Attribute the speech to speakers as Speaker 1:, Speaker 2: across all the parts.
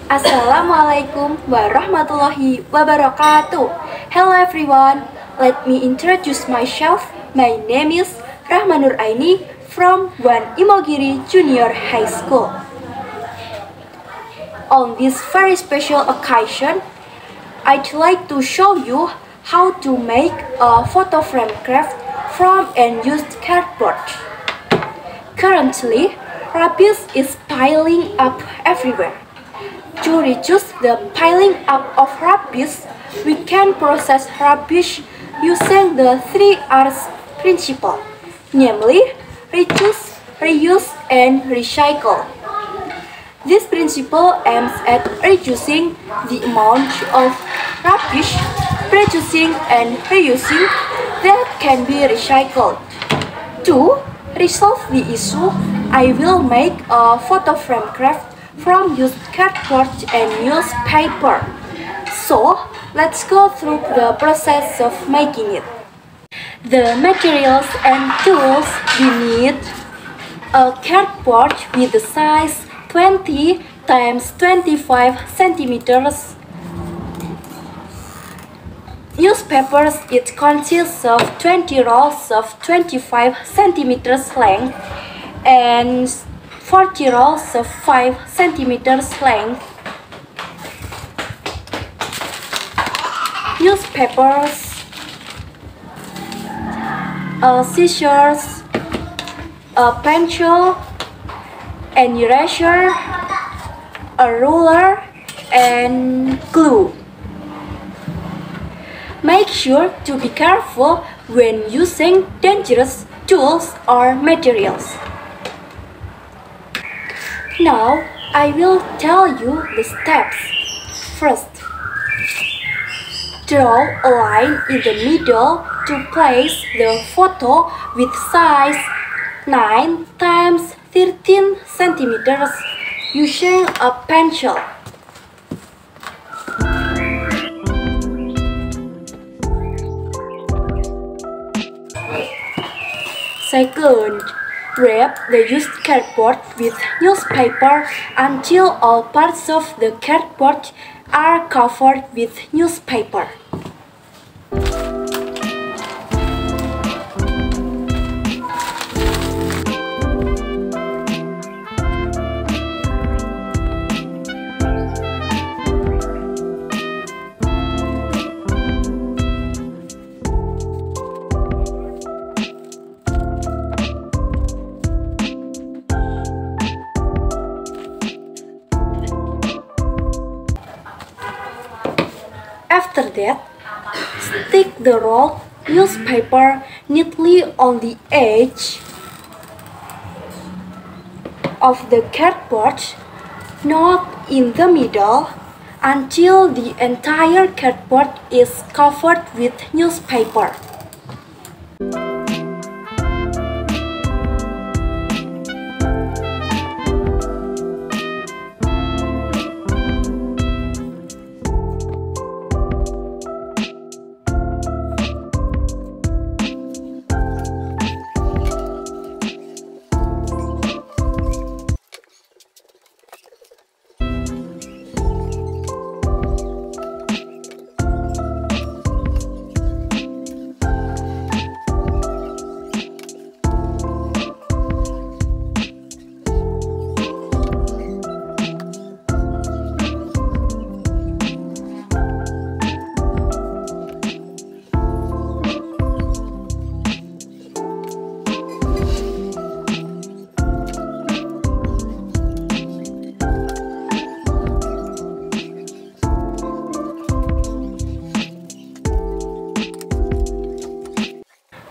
Speaker 1: Assalamualaikum warahmatullahi wabarakatuh. Hello everyone, let me introduce myself. My name is Rahmanur Aini from One Imogiri Junior High School. On this very special occasion, I'd like to show you how to make a photo frame craft from unused cardboard. Currently, rubbish is piling up everywhere. To reduce the piling up of rubbish, we can process rubbish using the 3 R's principle, namely reduce, reuse, and recycle. This principle aims at reducing the amount of rubbish, producing and reusing that can be recycled. To resolve the issue, I will make a photo frame craft from used cardboard and newspaper. So, let's go through the process of making it. The materials and tools we need: a cardboard with the size 20 x 25 centimeters. Newspapers, it consists of 20 rolls of 25 centimeters length and 40 rolls of 5 centimeters length. Newspapers, scissors, a pencil, an eraser, a ruler, and glue. Make sure to be careful when using dangerous tools or materials. Now, I will tell you the steps. First, draw a line in the middle to place the photo with size 9 x 13 centimeters using a pencil. Second, wrap the used cardboard with newspaper until all parts of the cardboard are covered with newspaper. After that, stick the rolled newspaper neatly on the edge of the cardboard, not in the middle, until the entire cardboard is covered with newspaper.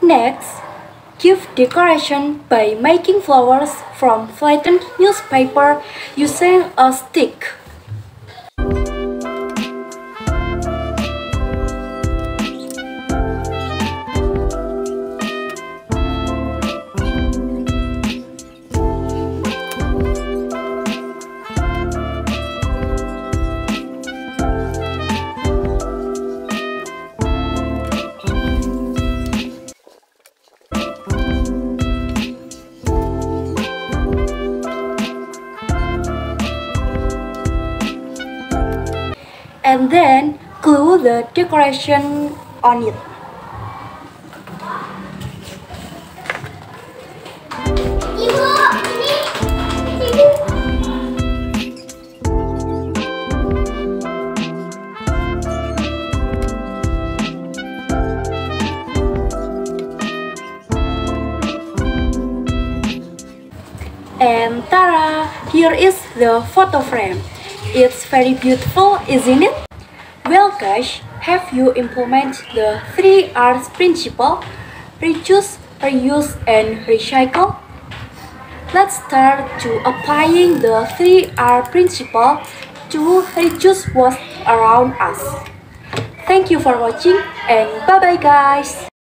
Speaker 1: Next, give decoration by making flowers from flattened newspaper using a stick. and then glue the decoration on it. And Tara, here is the photo frame. It's very beautiful, isn't it? Well guys, have you implemented the 3 R's principle? Reduce, reuse, and recycle? Let's start to applying the 3R principle to reduce waste around us. Thank you for watching and bye bye guys!